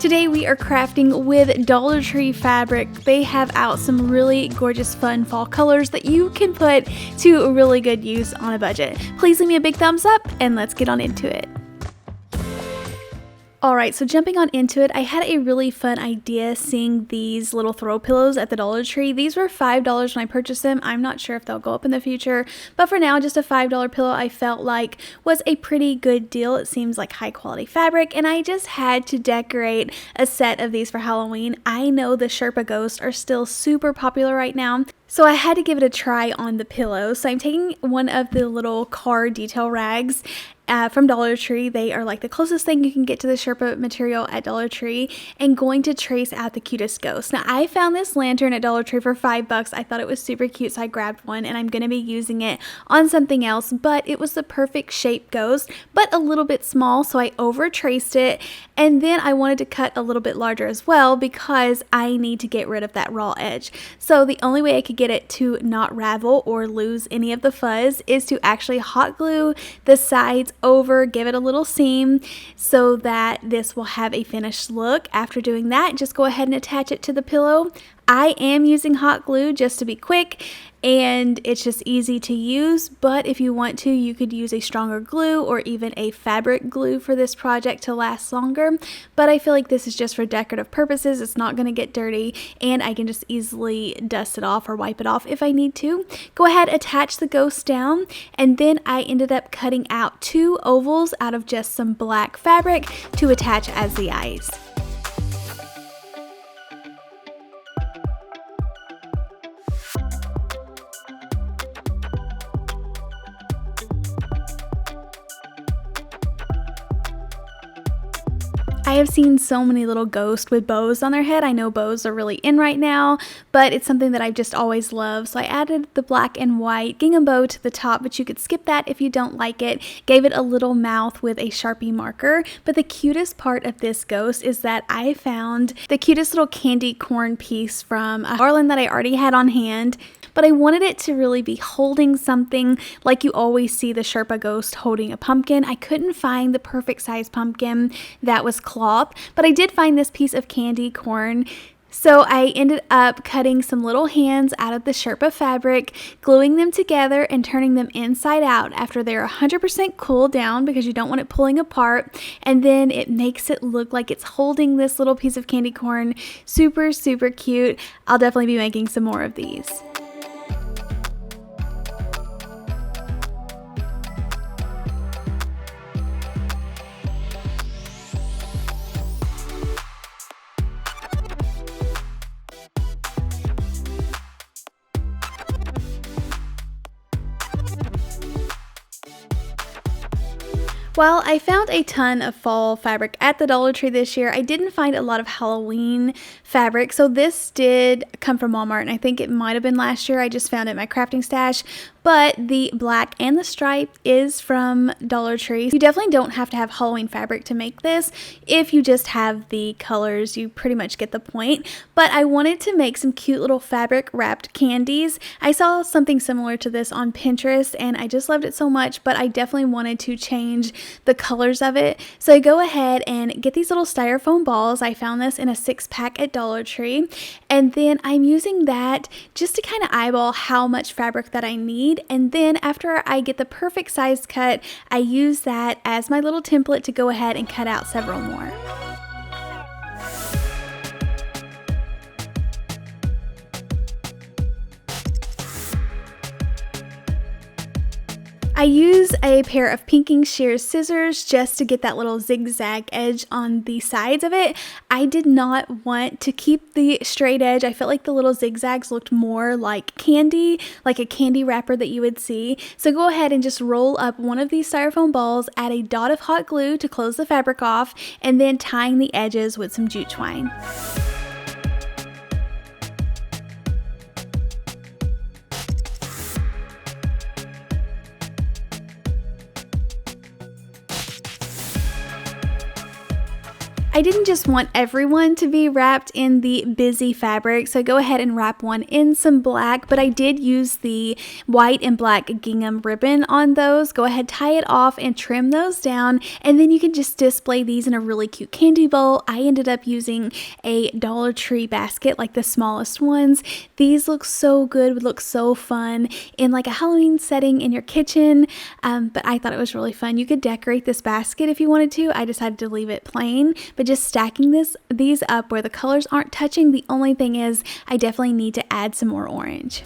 Today we are crafting with Dollar Tree fabric. They have out some really gorgeous fun fall colors that you can put to really good use on a budget. Please leave me a big thumbs up and let's get on into it. Alright, so jumping on into it, I had a really fun idea seeing these little throw pillows at the Dollar Tree. These were $5 when I purchased them. I'm not sure if they'll go up in the future, but for now, just a $5 pillow I felt like was a pretty good deal. It seems like high quality fabric, and I just had to decorate a set of these for Halloween. I know the Sherpa ghosts are still super popular right now, so I had to give it a try on the pillow. So I'm taking one of the little car detail rags from Dollar Tree. They are like the closest thing you can get to the Sherpa material at Dollar Tree, and going to trace out the cutest ghost. Now I found this lantern at Dollar Tree for $5. I thought it was super cute, so I grabbed one, and I'm going to be using it on something else, but it was the perfect shape ghost, but a little bit small, so I over traced it, and then I wanted to cut a little bit larger as well because I need to get rid of that raw edge. So the only way I could get it to not ravel or lose any of the fuzz is to actually hot glue the sides over, give it a little seam so that this will have a finished look. After doing that, just go ahead and attach it to the pillow. I am using hot glue just to be quick, and it's just easy to use, but if you want to, you could use a stronger glue or even a fabric glue for this project to last longer, but I feel like this is just for decorative purposes. It's not going to get dirty, and I can just easily dust it off or wipe it off if I need to. Go ahead, attach the ghost down, and then I ended up cutting out 2 ovals out of just some black fabric to attach as the eyes. I have seen so many little ghosts with bows on their head. I know bows are really in right now, but it's something that I've just always loved. So I added the black and white gingham bow to the top, but you could skip that if you don't like it. Gave it a little mouth with a Sharpie marker. But the cutest part of this ghost is that I found the cutest little candy corn piece from a garland that I already had on hand, but I wanted it to really be holding something like you always see the Sherpa ghost holding a pumpkin. I couldn't find the perfect size pumpkin that was cloth, but I did find this piece of candy corn. So I ended up cutting some little hands out of the Sherpa fabric, gluing them together and turning them inside out after they're 100% cooled down because you don't want it pulling apart, and then it makes it look like it's holding this little piece of candy corn. Super, super cute. I'll definitely be making some more of these. While I found a ton of fall fabric at the Dollar Tree this year, I didn't find a lot of Halloween fabric. So this did come from Walmart, and I think it might have been last year. I just found it in my crafting stash. But the black and the stripe is from Dollar Tree. You definitely don't have to have Halloween fabric to make this. If you just have the colors, you pretty much get the point. But I wanted to make some cute little fabric wrapped candies. I saw something similar to this on Pinterest, and I just loved it so much, but I definitely wanted to change the colors of it. So I go ahead and get these little styrofoam balls. I found this in a 6-pack at Dollar Tree. And then I'm using that just to kind of eyeball how much fabric that I need. And then after I get the perfect size cut, I use that as my little template to go ahead and cut out several more. I use a pair of pinking shear scissors just to get that little zigzag edge on the sides of it. I did not want to keep the straight edge. I felt like the little zigzags looked more like candy, like a candy wrapper that you would see. So go ahead and just roll up one of these styrofoam balls, add a dot of hot glue to close the fabric off, and then tying the edges with some jute twine. I I didn't just want everyone to be wrapped in the busy fabric, so go ahead and wrap one in some black, but I did use the white and black gingham ribbon on those. Go ahead, tie it off and trim those down, and then you can just display these in a really cute candy bowl. I ended up using a Dollar Tree basket, like the smallest ones. These look so good, would look so fun in like a Halloween setting in your kitchen, but I thought it was really fun. You could decorate this basket if you wanted to. I decided to leave it plain, but just stacking these up where the colors aren't touching. The only thing is I definitely need to add some more orange.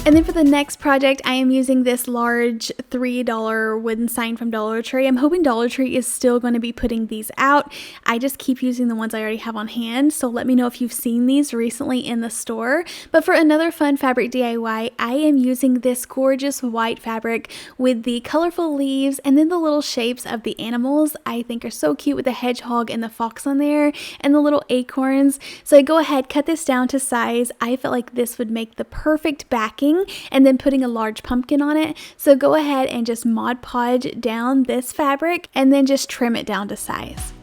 And then for the next project, I am using this large $3 wooden sign from Dollar Tree. I'm hoping Dollar Tree is still going to be putting these out. I just keep using the ones I already have on hand, so let me know if you've seen these recently in the store. But for another fun fabric DIY, I am using this gorgeous white fabric with the colorful leaves and then the little shapes of the animals I think are so cute, with the hedgehog and the fox on there and the little acorns. So I go ahead, cut this down to size. I felt like this would make the perfect backing, and then putting a large pumpkin on it. So go ahead and just Mod Podge down this fabric and then just trim it down to size.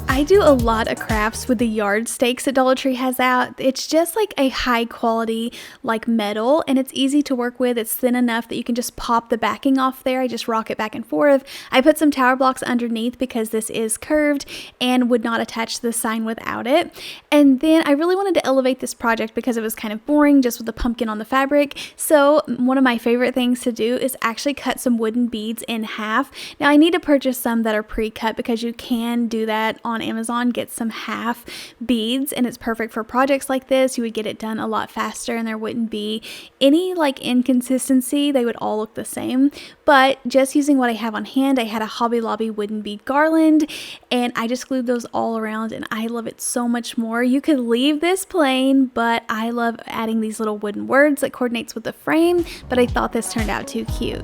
I do a lot of crafts with the yard stakes that Dollar Tree has out. It's just like a high quality like metal, and it's easy to work with. It's thin enough that you can just pop the backing off there. I just rock it back and forth. I put some tower blocks underneath because this is curved and would not attach to the sign without it. And then I really wanted to elevate this project because it was kind of boring just with the pumpkin on the fabric. So one of my favorite things to do is actually cut some wooden beads in half. Now I need to purchase some that are pre-cut because you can do that on Amazon. Get some half beads, and it's perfect for projects like this. You would get it done a lot faster and there wouldn't be any like inconsistency. They would all look the same. But just using what I have on hand, I had a Hobby Lobby wooden bead garland and I just glued those all around, and I love it so much more. You could leave this plain, but I love adding these little wooden words that coordinates with the frame, but I thought this turned out too cute.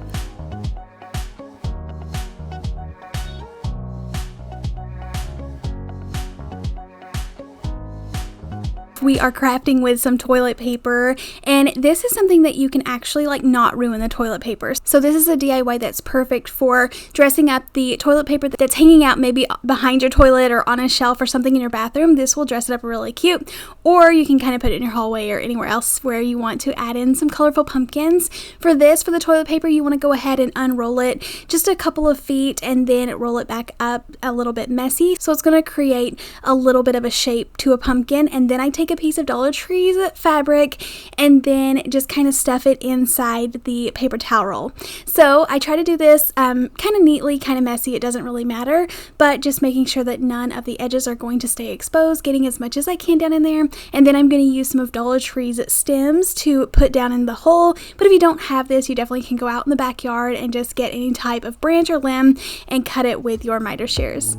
We are crafting with some toilet paper, and this is something that you can actually like not ruin the toilet paper. So this is a DIY that's perfect for dressing up the toilet paper that's hanging out maybe behind your toilet or on a shelf or something in your bathroom. This will dress it up really cute, or you can kind of put it in your hallway or anywhere else where you want to add in some colorful pumpkins. For this, for the toilet paper, you want to go ahead and unroll it just a couple of feet and then roll it back up a little bit messy. So it's going to create a little bit of a shape to a pumpkin, and then I take a piece of Dollar Tree's fabric and then just kind of stuff it inside the paper towel roll. So I try to do this kind of neatly, kind of messy, it doesn't really matter, but just making sure that none of the edges are going to stay exposed, getting as much as I can down in there. And then I'm going to use some of Dollar Tree's stems to put down in the hole. But if you don't have this, you definitely can go out in the backyard and just get any type of branch or limb and cut it with your miter shears.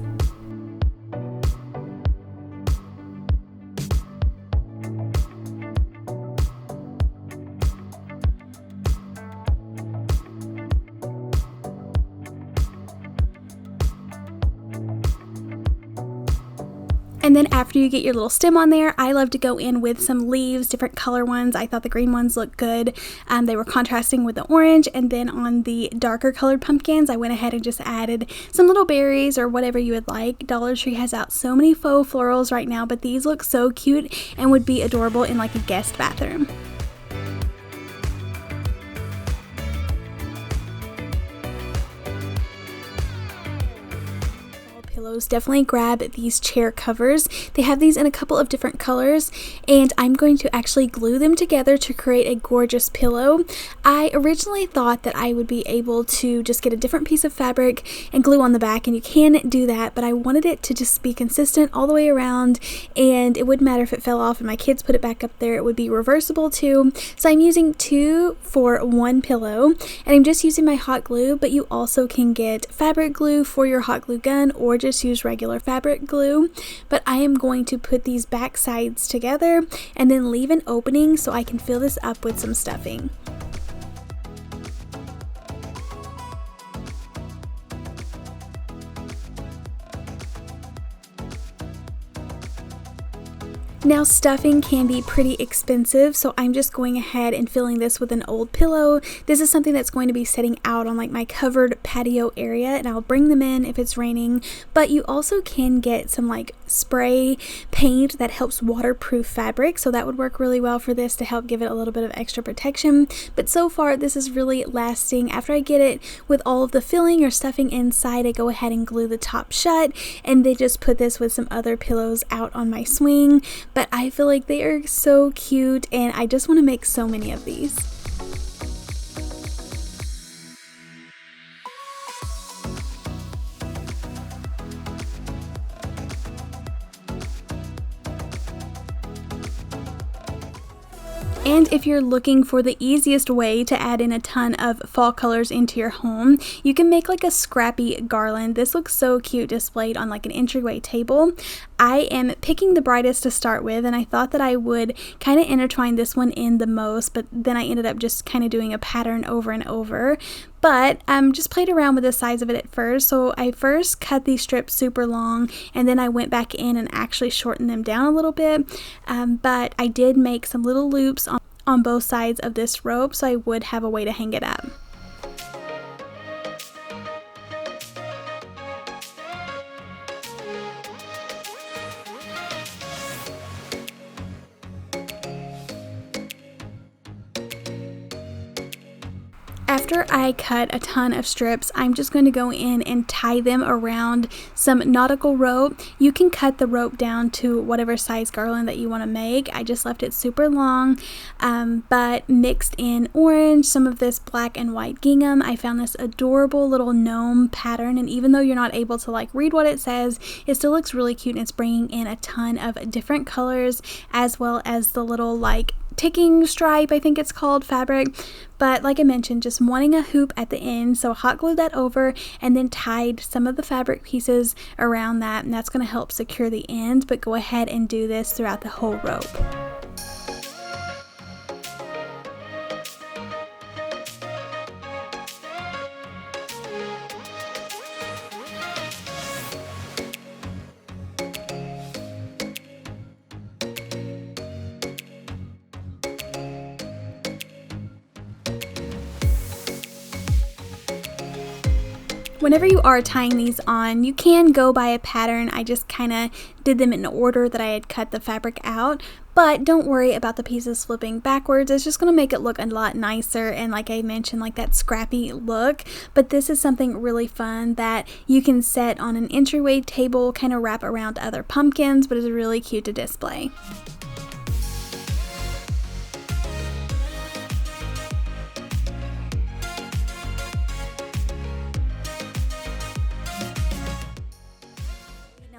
And then after you get your little stem on there, I love to go in with some leaves, different color ones. I thought the green ones looked good. They were contrasting with the orange. And then on the darker colored pumpkins, I went ahead and just added some little berries or whatever you would like. Dollar Tree has out so many faux florals right now, but these look so cute and would be adorable in like a guest bathroom. Pillows, definitely grab these chair covers. They have these in a couple of different colors, and I'm going to actually glue them together to create a gorgeous pillow. I originally thought that I would be able to just get a different piece of fabric and glue on the back, and you can do that, but I wanted it to just be consistent all the way around, and it wouldn't matter if it fell off and my kids put it back up there. It would be reversible too. So I'm using 2 for 1 pillow, and I'm just using my hot glue, but you also can get fabric glue for your hot glue gun or just use regular fabric glue. But I am going to put these back sides together and then leave an opening so I can fill this up with some stuffing. Now stuffing can be pretty expensive, so I'm just going ahead and filling this with an old pillow. This is something that's going to be sitting out on like my covered patio area, and I'll bring them in if it's raining. But you also can get some like spray paint that helps waterproof fabric, so that would work really well for this to help give it a little bit of extra protection. But so far this is really lasting. After I get it with all of the filling or stuffing inside, I go ahead and glue the top shut, and then just put this with some other pillows out on my swing. But I feel like they are so cute, and I just want to make so many of these. And if you're looking for the easiest way to add in a ton of fall colors into your home, you can make like a scrappy garland. This looks so cute displayed on like an entryway table. I am picking the brightest to start with, and I thought that I would kind of intertwine this one in the most, but then I ended up just kind of doing a pattern over and over. But just played around with the size of it at first. So I first cut these strips super long, and then I went back in and actually shortened them down a little bit. But I did make some little loops on both sides of this rope, so I would have a way to hang it up. After I cut a ton of strips, I'm just going to go in and tie them around some nautical rope. You can cut the rope down to whatever size garland that you want to make. I just left it super long, but mixed in orange, some of this black and white gingham. I found this adorable little gnome pattern, and even though you're not able to like read what it says, it still looks really cute, and it's bringing in a ton of different colors, as well as the little like ticking stripe, I think it's called, fabric. But like I mentioned, just wanting a hoop at the end, so hot glued that over and then tied some of the fabric pieces around that, and that's going to help secure the ends. But go ahead and do this throughout the whole rope. Whenever you are tying these on, you can go by a pattern. I just kind of did them in order that I had cut the fabric out, but don't worry about the pieces flipping backwards. It's just going to make it look a lot nicer, and like I mentioned, like that scrappy look. But this is something really fun that you can set on an entryway table, kind of wrap around other pumpkins, but it's really cute to display.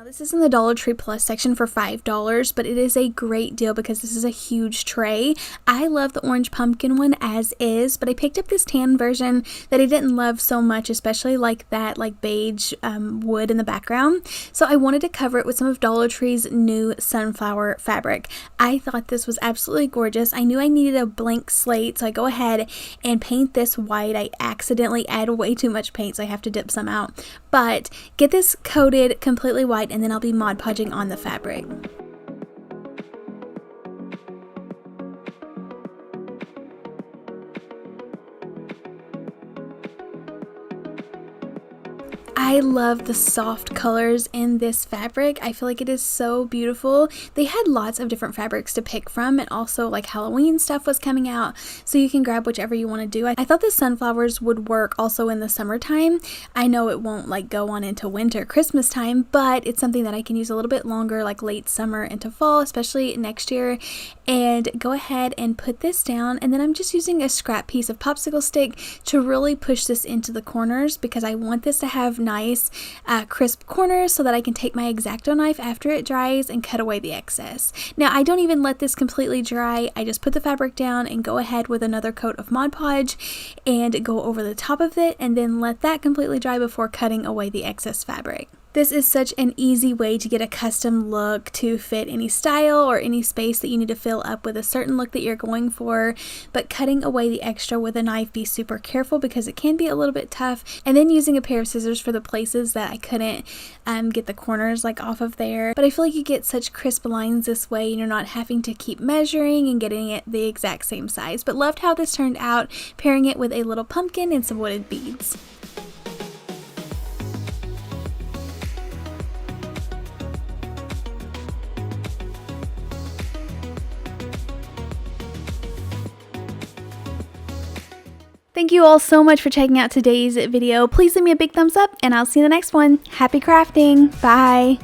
This is in the Dollar Tree Plus section for $5, but it is a great deal because this is a huge tray. I love the orange pumpkin one as is, but I picked up this tan version that I didn't love so much, especially like that like beige wood in the background. So I wanted to cover it with some of Dollar Tree's new sunflower fabric. I thought this was absolutely gorgeous. I knew I needed a blank slate, so I go ahead and paint this white. I accidentally add way too much paint, so I have to dip some out. But get this coated completely white, and then I'll be Mod Podging on the fabric. I love the soft colors in this fabric. I feel like it is so beautiful. They had lots of different fabrics to pick from, and also like Halloween stuff was coming out, so you can grab whichever you want to do. I thought the sunflowers would work also in the summertime. I know it won't like go on into winter, Christmas time, but it's something that I can use a little bit longer, like late summer into fall, especially next year. And go ahead and put this down, and then I'm just using a scrap piece of popsicle stick to really push this into the corners, because I want this to have nice crisp corners so that I can take my X-Acto knife after it dries and cut away the excess. Now I don't even let this completely dry. I just put the fabric down and go ahead with another coat of Mod Podge and go over the top of it, and then let that completely dry before cutting away the excess fabric. This is such an easy way to get a custom look to fit any style or any space that you need to fill up with a certain look that you're going for, but cutting away the extra with a knife, be super careful because it can be a little bit tough, and then using a pair of scissors for the places that I couldn't get the corners like off of there. But I feel like you get such crisp lines this way and you're not having to keep measuring and getting it the exact same size. But loved how this turned out, pairing it with a little pumpkin and some wooded beads. Thank you all so much for checking out today's video. Please leave me a big thumbs up and I'll see you in the next one. Happy crafting! Bye!